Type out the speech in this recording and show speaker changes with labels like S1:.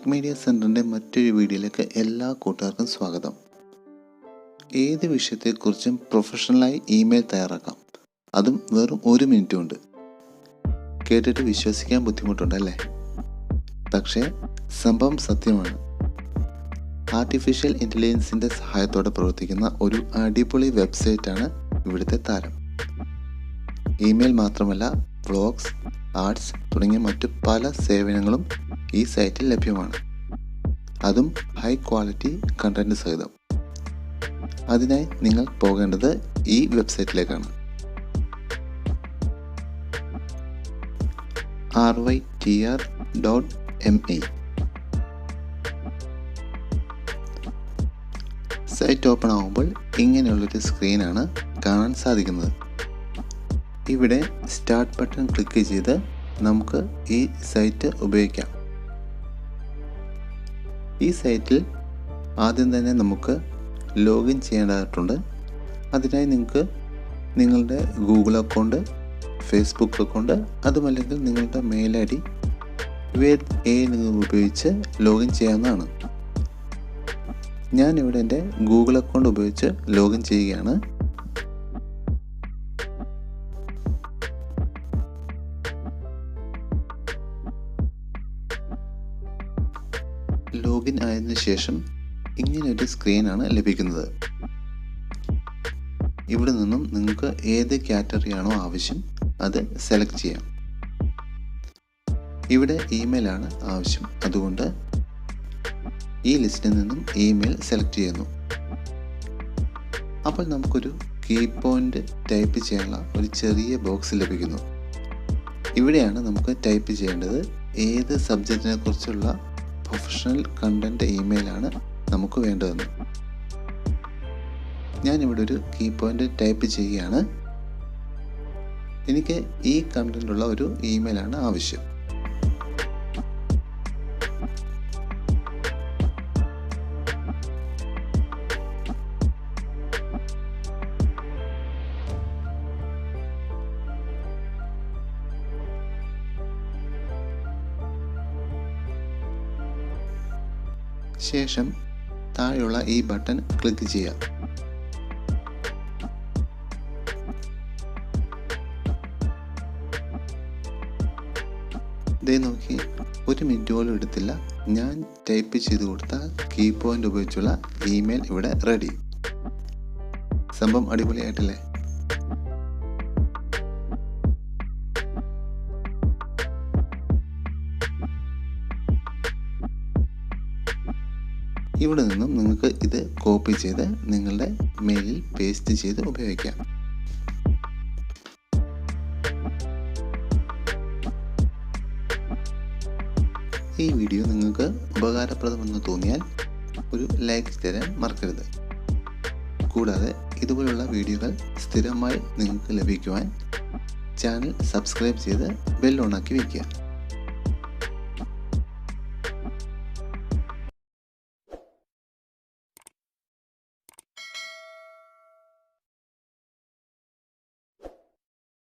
S1: ടെക്മീഡിയ സെൻറ്ററിൻ്റെ മറ്റൊരു വീഡിയോയിലേക്ക് എല്ലാ കൂട്ടുകാർക്കും സ്വാഗതം. ഏത് വിഷയത്തെക്കുറിച്ചും പ്രൊഫഷണലായി ഇമെയിൽ തയ്യാറാക്കാം, അതും വെറും 1 മിനിറ്റ് കൊണ്ട്. കേട്ടിട്ട് വിശ്വസിക്കാൻ ബുദ്ധിമുട്ടുണ്ടല്ലേ? പക്ഷേ സംഭവം സത്യമാണ്. ആർട്ടിഫിഷ്യൽ ഇൻ്റലിജൻസിൻ്റെ സഹായത്തോടെ പ്രവർത്തിക്കുന്ന ഒരു അടിപൊളി വെബ്സൈറ്റാണ് ഇവിടുത്തെ താരം. ഇമെയിൽ മാത്രമല്ല, വ്ളോഗ്സ്, ആഡ്സ് തുടങ്ങിയ മറ്റു പല സേവനങ്ങളും ഈ സൈറ്റിൽ ലഭ്യമാണ്. അതും ഹൈ ക്വാളിറ്റി കണ്ടന്റ് സഹിതം. അതിനായി നിങ്ങൾ പോകേണ്ടത് ഈ വെബ്സൈറ്റിലേക്കാണ്. rytr.me. സൈറ്റ് ഓപ്പൺ ആകുമ്പോൾ ഇങ്ങനെയുള്ളൊരു സ്ക്രീനാണ് കാണാൻ സാധിക്കുന്നത്. ഇവിടെ സ്റ്റാർട്ട് ബട്ടൺ ക്ലിക്ക് ചെയ്ത് നമുക്ക് ഈ സൈറ്റ് ഉപയോഗിക്കാം. ഈ സൈറ്റിൽ ആദ്യം തന്നെ നമുക്ക് ലോഗിൻ ചെയ്യേണ്ടതായിട്ടുണ്ട്. അതിനായി നിങ്ങൾക്ക് നിങ്ങളുടെ ഗൂഗിൾ അക്കൗണ്ട്, ഫേസ്ബുക്ക് അക്കൗണ്ട്, അതുമല്ലെങ്കിൽ നിങ്ങളുടെ മെയിൽ ID ഉപയോഗിച്ച് ലോഗിൻ ചെയ്യാവുന്നതാണ്. ഞാനിവിടെ എൻ്റെ ഗൂഗിൾ അക്കൗണ്ട് ഉപയോഗിച്ച് ലോഗിൻ ചെയ്യുകയാണ്. ലോഗിൻ ആയതിനു ശേഷം ഇങ്ങനെയൊരു സ്ക്രീനാണ് ലഭിക്കുന്നത്. ഇവിടെ നിന്നും നിങ്ങൾക്ക് ഏത് കാറ്റഗറിയാണോ ആവശ്യം അത് സെലക്ട് ചെയ്യാം. ഇവിടെ ഇമെയിലാണ് ആവശ്യം, അതുകൊണ്ട് ഈ ലിസ്റ്റിൽ നിന്നും ഇമെയിൽ സെലക്ട് ചെയ്യുന്നു. അപ്പോൾ നമുക്കൊരു കീ പോയിന്റ് ടൈപ്പ് ചെയ്യാനുള്ള ഒരു ചെറിയ ബോക്സ് ലഭിക്കുന്നു. ഇവിടെയാണ് നമുക്ക് ടൈപ്പ് ചെയ്യേണ്ടത് ഏത് സബ്ജക്റ്റിനെ കുറിച്ചുള്ള പ്രൊഫഷണൽ കണ്ടന്റ് ഇമെയിലാണ് നമുക്ക് വേണ്ടതെന്ന്. ഞാനിവിടെ ഒരു കീ പോയിന്റ് ടൈപ്പ് ചെയ്യുകയാണ്. എനിക്ക് ഈ കണ്ടന്റുള്ള ഒരു ഇമെയിലാണ് ആവശ്യം. ശേഷം താഴെയുള്ള ഈ ബട്ടൺ ക്ലിക്ക് ചെയ്യാം. ദേ നോക്കി, 1 മിനിറ്റ് പോലും എടുത്തില്ല. ഞാൻ ടൈപ്പ് ചെയ്ത് കൊടുത്ത കീ പോയിന്റ് ഉപയോഗിച്ചുള്ള ഇമെയിൽ ഇവിടെ റെഡി. സംഭവം അടിപൊളിയായിട്ടില്ലേ? ഇവിടെ നിന്നും നിങ്ങൾക്ക് ഇത് കോപ്പി ചെയ്ത് നിങ്ങളുടെ മെയിലിൽ പേസ്റ്റ് ചെയ്ത് ഉപയോഗിക്കാം. ഈ വീഡിയോ നിങ്ങൾക്ക് ഉപകാരപ്രദമെന്ന് തോന്നിയാൽ ഒരു ലൈക്ക് തരാൻ മറക്കരുത്. കൂടാതെ ഇതുപോലുള്ള വീഡിയോകൾ സ്ഥിരമായി നിങ്ങൾക്ക് ലഭിക്കുവാൻ ചാനൽ സബ്സ്ക്രൈബ് ചെയ്ത് ബെൽ ഓണാക്കി വയ്ക്കുക.